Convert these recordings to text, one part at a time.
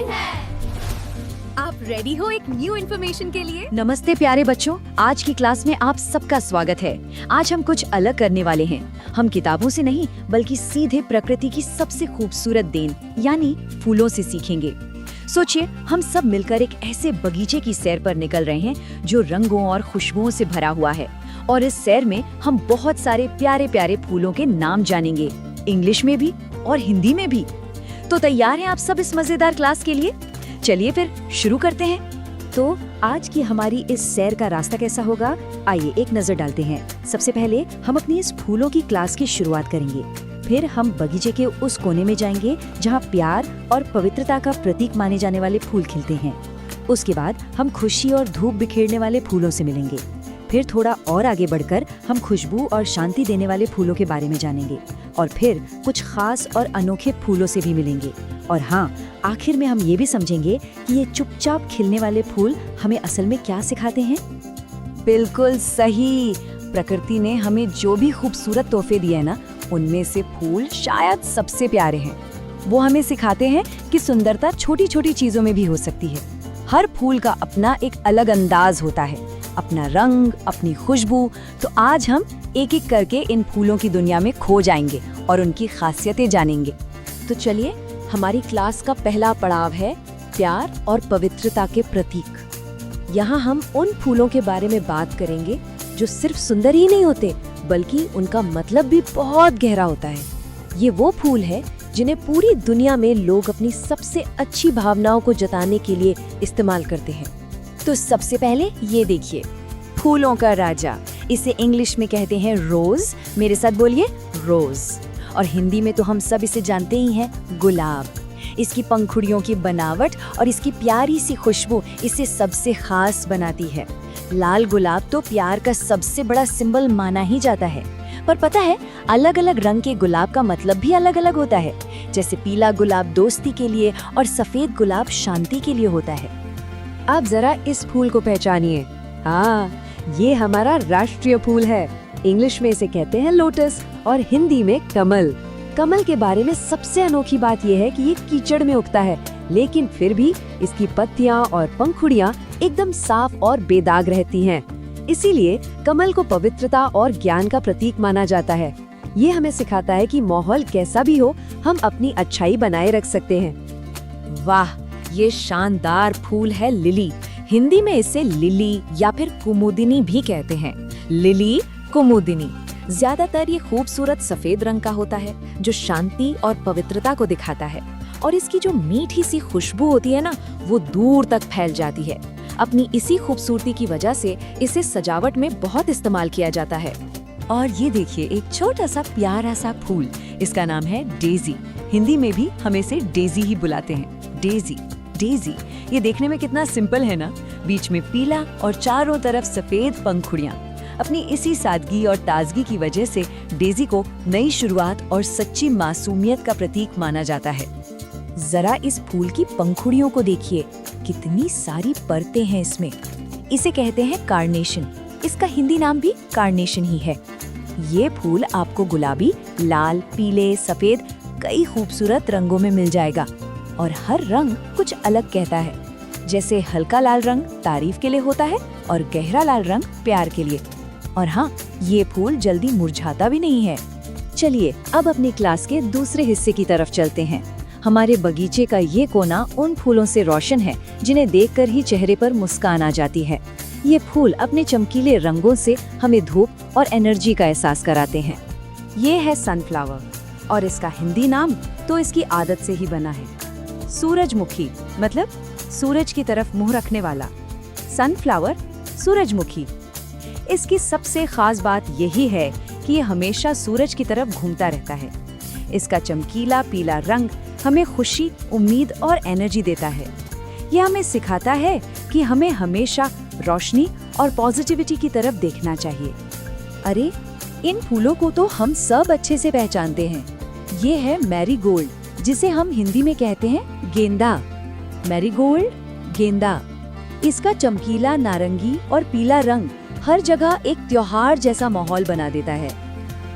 आप रेडी हो एक न्यू इन्फॉर्मेशन के लिए? नमस्ते प्यारे बच्चों, आज की क्लास में आप सबका स्वागत है। आज हम कुछ अलग करने वाले हैं। हम किताबों से नहीं बल्कि सीधे प्रकृति की सबसे खूबसूरत देन यानी फूलों से सीखेंगे। सोचिए, हम सब मिलकर एक ऐसे बगीचे की सैर पर निकल रहे हैं जो रंगों और खुशबुओं से भरा हुआ है। और इस सैर में हम बहुत सारे प्यारे प्यारे फूलों के नाम जानेंगे, इंग्लिश में भी और हिंदी में भी। तो तैयार हैं आप सब इस मजेदार क्लास के लिए? चलिए फिर शुरू करते हैं। तो आज की हमारी इस सैर का रास्ता कैसा होगा, आइए एक नजर डालते हैं। सबसे पहले हम अपनी इस फूलों की क्लास की शुरुआत करेंगे। फिर हम बगीचे के उस कोने में जाएंगे जहाँ प्यार और पवित्रता का प्रतीक माने जाने वाले फूल खिलते हैं। उसके बाद हम खुशी और धूप बिखेरने वाले फूलों से मिलेंगे। फिर थोड़ा और आगे बढ़कर हम खुशबू और शांति देने वाले फूलों के बारे में जानेंगे और फिर कुछ खास और अनोखे फूलों से भी मिलेंगे। और हाँ, आखिर में हम ये भी समझेंगे कि ये चुपचाप खिलने वाले फूल हमें असल में क्या सिखाते हैं। बिल्कुल सही, प्रकृति ने हमें जो भी खूबसूरत तोहफे दिए हैं ना, उनमें से फूल शायद सबसे प्यारे हैं। वो हमें सिखाते हैं कि सुंदरता छोटी छोटी चीजों में भी हो सकती है। हर फूल का अपना एक अलग अंदाज होता है, अपना रंग, अपनी खुशबू। तो आज हम एक एक करके इन फूलों की दुनिया में खो जाएंगे और उनकी खासियतें जानेंगे। तो चलिए, हमारी क्लास का पहला पड़ाव है प्यार और पवित्रता के प्रतीक। यहाँ हम उन फूलों के बारे में बात करेंगे जो सिर्फ सुंदर ही नहीं होते बल्कि उनका मतलब भी बहुत गहरा होता है। ये वो फूल है जिन्हें पूरी दुनिया में लोग अपनी सबसे अच्छी भावनाओं को जताने के लिए इस्तेमाल करते हैं। तो सबसे पहले ये देखिए, फूलों का राजा। इसे इंग्लिश में कहते हैं रोज। मेरे साथ बोलिए, रोज। और हिंदी में तो हम सब इसे जानते ही हैं, गुलाब। इसकी पंखुड़ियों की बनावट और इसकी प्यारी सी खुशबू इसे सबसे खास बनाती है। लाल गुलाब तो प्यार का सबसे बड़ा सिंबल माना ही जाता है। पर पता है, अलग अलग रंग के गुलाब का मतलब भी अलग अलग होता है। जैसे पीला गुलाब दोस्ती के लिए और सफेद गुलाब शांति के लिए होता है। अब जरा इस फूल को पहचानिए। हाँ, ये हमारा राष्ट्रीय फूल है। इंग्लिश में इसे कहते हैं लोटस और हिंदी में कमल। कमल के बारे में सबसे अनोखी बात यह है कि ये कीचड़ में उगता है, लेकिन फिर भी इसकी पत्तियां और पंखुड़ियां एकदम साफ और बेदाग रहती हैं। इसीलिए कमल को पवित्रता और ज्ञान का प्रतीक माना जाता है। ये हमें सिखाता है कि माहौल कैसा भी हो, हम अपनी अच्छाई बनाए रख सकते हैं। वाह, ये शानदार फूल है लिली। हिंदी में इसे लिली या फिर कुमुदिनी भी कहते हैं। लिली, कुमुदिनी। ज्यादातर ये खूबसूरत सफेद रंग का होता है जो शांति और पवित्रता को दिखाता है। और इसकी जो मीठी सी खुशबू होती है ना, वो दूर तक फैल जाती है। अपनी इसी खूबसूरती की वजह से इसे सजावट में बहुत इस्तेमाल किया जाता है। और ये देखिए, एक छोटा सा प्यारा सा फूल, इसका नाम है डेजी। हिंदी में भी हम इसे डेजी ही बुलाते हैं। Daisy, Daisy. ये देखने में कितना सिंपल है ना, बीच में पीला और चारों तरफ सफेद पंखुड़ियां। अपनी इसी सादगी और ताजगी की वजह से डेजी को नई शुरुआत और सच्ची मासूमियत का प्रतीक माना जाता है। जरा इस फूल की पंखुड़ियों को देखिए, कितनी सारी परतें हैं इसमें। इसे कहते हैं कार्नेशन। इसका हिंदी नाम भी कार्नेशन ही है। ये फूल आपको गुलाबी, लाल, पीले, सफेद कई खूबसूरत रंगों में मिल जाएगा। और हर रंग कुछ अलग कहता है। जैसे हल्का लाल रंग तारीफ के लिए होता है और गहरा लाल रंग प्यार के लिए। और हाँ, ये फूल जल्दी मुरझाता भी नहीं है। चलिए, अब अपनी क्लास के दूसरे हिस्से की तरफ चलते हैं। हमारे बगीचे का ये कोना उन फूलों से रोशन है जिन्हें देखकर ही चेहरे पर मुस्कान आ जाती है। ये फूल अपने चमकीले रंगों से हमें धूप और एनर्जी का एहसास कराते हैं। ये है सनफ्लावर और इसका हिंदी नाम तो इसकी आदत से ही बना है, सूरजमुखी। मतलब सूरज की तरफ मुंह रखने वाला। सनफ्लावर, सूरजमुखी। इसकी सबसे खास बात यही है कि ये हमेशा सूरज की तरफ घूमता रहता है। इसका चमकीला पीला रंग हमें खुशी, उम्मीद और एनर्जी देता है। यह हमें सिखाता है कि हमें हमेशा रोशनी और पॉजिटिविटी की तरफ देखना चाहिए। अरे, इन फूलों को तो हम सब अच्छे से पहचानते हैं। ये है मैरीगोल्ड, जिसे हम हिंदी में कहते हैं गेंदा। मैरीगोल्ड, गेंदा। इसका चमकीला नारंगी और पीला रंग हर जगह एक त्योहार जैसा माहौल बना देता है।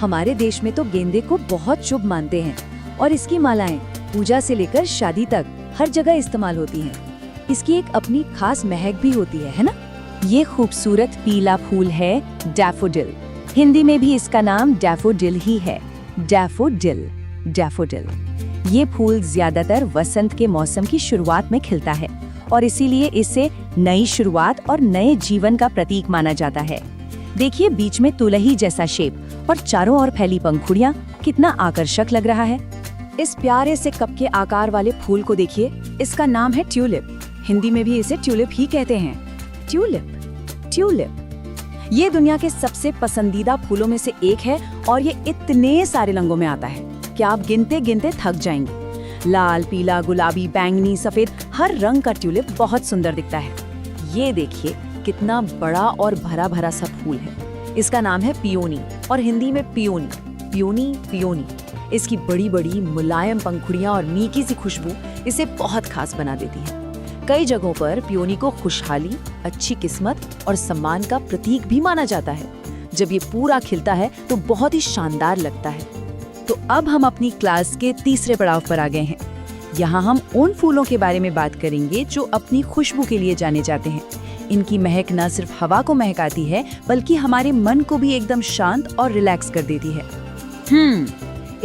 हमारे देश में तो गेंदे को बहुत शुभ मानते हैं और इसकी मालाएं पूजा से लेकर शादी तक हर जगह इस्तेमाल होती हैं। इसकी एक अपनी खास महक भी होती है ना? ये खूबसूरत पीला फूल है डैफोडिल। हिंदी में भी इसका नाम डैफोडिल ही है। Daffodil, daffodil. ये फूल ज्यादातर वसंत के मौसम की शुरुआत में खिलता है और इसीलिए इसे नई शुरुआत और नए जीवन का प्रतीक माना जाता है। देखिए बीच में तुलही जैसा शेप और चारों ओर फैली पंखुड़ियां, कितना आकर्षक लग रहा है। इस प्यारे से कप के आकार वाले फूल को देखिए, इसका नाम है ट्यूलिप। हिंदी में भी इसे ट्यूलिप ही कहते हैं। Tulip, tulip. ये दुनिया के सबसे पसंदीदा फूलों में से एक है और ये इतने सारे रंगों में आता है कि आप गिनते गिनते थक जाएंगे। लाल, पीला, गुलाबी, बैंगनी, सफेद, हर रंग का ट्यूलिप बहुत सुंदर दिखता है। ये देखिए कितना बड़ा और भरा भरा सा फूल है। इसका नाम है पियोनी और हिंदी में पियोनी। Peony, peony. इसकी बड़ी बड़ी मुलायम पंखुड़ियां और मीठी सी खुशबू इसे बहुत खास बना देती है। कई जगहों पर पियोनी को खुशहाली, अच्छी किस्मत और सम्मान का प्रतीक भी माना जाता है। जब ये पूरा खिलता है तो बहुत ही शानदार लगता है। तो अब हम अपनी क्लास के तीसरे पड़ाव पर आ गए हैं। यहाँ हम उन फूलों के बारे में बात करेंगे जो अपनी खुशबू के लिए जाने जाते हैं। इनकी महक न सिर्फ हवा को महकाती है बल्कि हमारे मन को भी एकदम शांत और रिलैक्स कर देती है।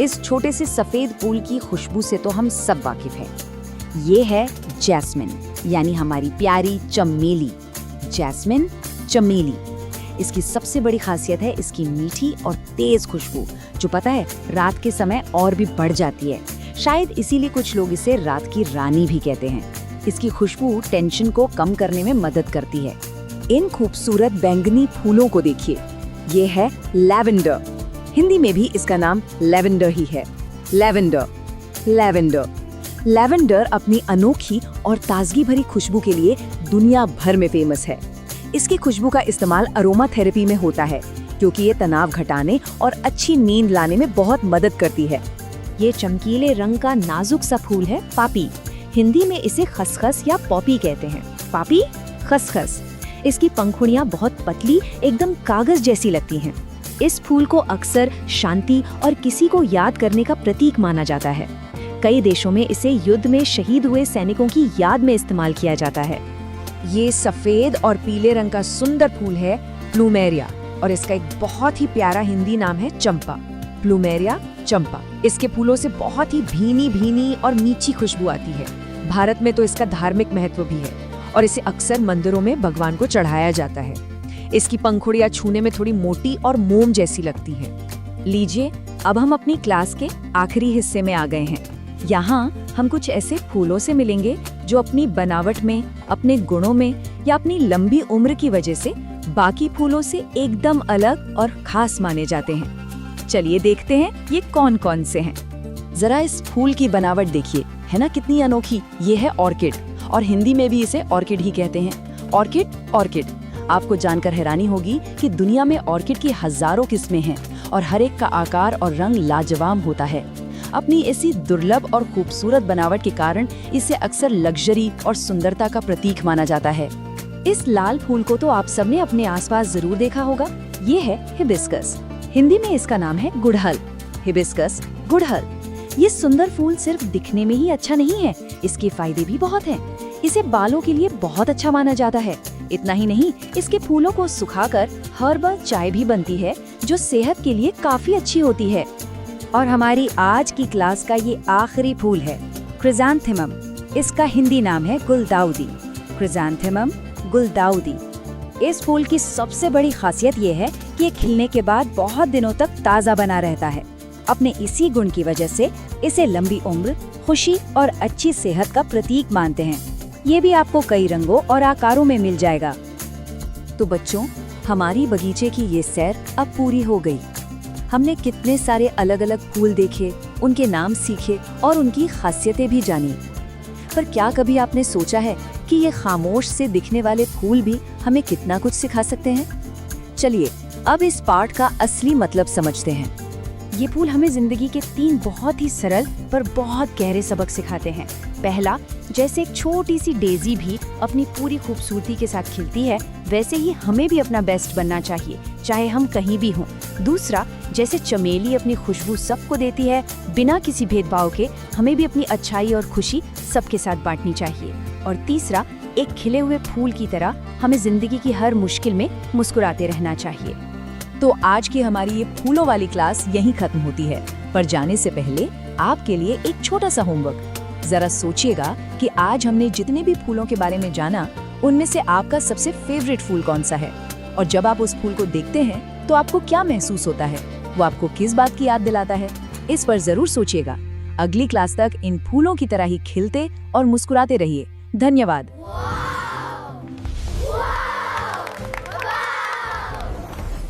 इस छोटे से सफेद फूल की खुशबू से तो हम सब वाकिफ हैं। ये है जैस्मिन, यानी हमारी प्यारी चमेली। जैस्मिन, चमेली। इसकी सबसे बड़ी खासियत है इसकी मीठी और तेज खुशबू, जो पता है रात के समय और भी बढ़ जाती है। शायद इसीलिए कुछ लोग इसे रात की रानी भी कहते हैं। इसकी खुशबू टेंशन को कम करने में मदद करती है। इन खूबसूरत बैंगनी फूलों को देखिए, ये है लैवेंडर। हिंदी में भी इसका नाम लैवेंडर ही है। Lavender, lavender. लैवेंडर अपनी अनोखी और ताजगी भरी खुशबू के लिए दुनिया भर में फेमस है। इसकी खुशबू का इस्तेमाल अरोमा थेरेपी में होता है क्योंकि ये तनाव घटाने और अच्छी नींद लाने में बहुत मदद करती है। ये चमकीले रंग का नाजुक सा फूल है पापी। हिंदी में इसे खसखस या पॉपी कहते हैं। पापी, खसखस। इसकी पंखुड़ियां बहुत पतली, एकदम कागज जैसी लगती हैं। इस फूल को अक्सर शांति और किसी को याद करने का प्रतीक माना जाता है। कई देशों में इसे युद्ध में शहीद हुए सैनिकों की याद में इस्तेमाल किया जाता है। ये सफेद और पीले रंग का सुंदर फूल है प्लूमेरिया और इसका एक बहुत ही प्यारा हिंदी नाम है चंपा। प्लूमेरिया, चंपा। इसके फूलों से बहुत ही भीनी भीनी और मीठी खुशबू आती है। भारत में तो इसका धार्मिक महत्व भी है और इसे अक्सर मंदिरों में भगवान को चढ़ाया जाता है। इसकी पंखुड़ियां छूने में थोड़ी मोटी और मोम जैसी लगती हैं। लीजिए, अब हम अपनी क्लास के आखिरी हिस्से में आ गए हैं। यहाँ हम कुछ ऐसे फूलों से मिलेंगे जो अपनी बनावट में, अपने गुणों में या अपनी लंबी उम्र की वजह से बाकी फूलों से एकदम अलग और खास माने जाते हैं। चलिए देखते हैं ये कौन कौन से हैं। जरा इस फूल की बनावट देखिए, है ना कितनी अनोखी। ये है ऑर्किड और हिंदी में भी इसे ऑर्किड ही कहते हैं। Orchid, orchid. आपको जानकर हैरानी होगी कि दुनिया में ऑर्किड की हजारों किस्में हैं और हर एक का आकार और रंग लाजवाब होता है। अपनी ऐसी दुर्लभ और खूबसूरत बनावट के कारण इसे अक्सर लग्जरी और सुंदरता का प्रतीक माना जाता है। इस लाल फूल को तो आप सबने अपने आसपास जरूर देखा होगा। ये है हिबिस्कस। हिंदी में इसका नाम है गुड़हल। हिबिस्कस, गुड़हल। ये सुंदर फूल सिर्फ दिखने में ही अच्छा नहीं है, इसके फायदे भी बहुत हैं। इसे बालों के लिए बहुत अच्छा माना जाता है। इतना ही नहीं, इसके फूलों को सुखाकर हर्बल चाय भी बनती है जो सेहत के लिए काफी अच्छी होती है। और हमारी आज की क्लास का ये आखिरी फूल है क्रिसैंथेमम। इसका हिंदी नाम है गुलदाउदी। क्रिसैंथेमम, गुलदाउदी। इस फूल की सबसे बड़ी खासियत ये है कि ये खिलने के बाद बहुत दिनों तक ताज़ा बना रहता है। अपने इसी गुण की वजह से इसे लंबी उम्र, खुशी और अच्छी सेहत का प्रतीक मानते हैं। ये भी आपको कई रंगों और आकारों में मिल जाएगा। तो बच्चों, हमारी बगीचे की ये सैर अब पूरी हो गई। हमने कितने सारे अलग अलग फूल देखे, उनके नाम सीखे और उनकी खासियतें भी जानी। पर क्या कभी आपने सोचा है कि ये खामोश से दिखने वाले फूल भी हमें कितना कुछ सिखा सकते हैं? चलिए अब इस पाठ का असली मतलब समझते हैं। ये फूल हमें जिंदगी के 3 बहुत ही सरल पर बहुत गहरे सबक सिखाते हैं। पहला, जैसे एक छोटी सी डेजी भी अपनी पूरी खूबसूरती के साथ खिलती है, वैसे ही हमें भी अपना बेस्ट बनना चाहिए, चाहे हम कहीं भी हों। दूसरा, जैसे चमेली अपनी खुशबू सबको देती है, बिना किसी भेदभाव के हमें भी अपनी अच्छाई और खुशी सबके साथ बांटनी चाहिए। और तीसरा, एक खिले हुए फूल की तरह हमें जिंदगी की हर मुश्किल में मुस्कुराते रहना चाहिए। तो आज की हमारी ये फूलों वाली क्लास यहीं खत्म होती है, पर जाने से पहले आपके लिए एक छोटा सा होमवर्क। जरा सोचिएगा कि आज हमने जितने भी फूलों के बारे में जाना, उनमें से आपका सबसे फेवरेट फूल कौन सा है, और जब आप उस फूल को देखते हैं तो आपको क्या महसूस होता है, वो आपको किस बात की याद दिलाता है। इस पर जरूर सोचिएगा। अगली क्लास तक इन फूलों की तरह ही खिलते और मुस्कुराते रहिए। धन्यवाद।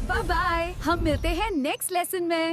बाय बाय, हम मिलते हैं नेक्स्ट लेसन में।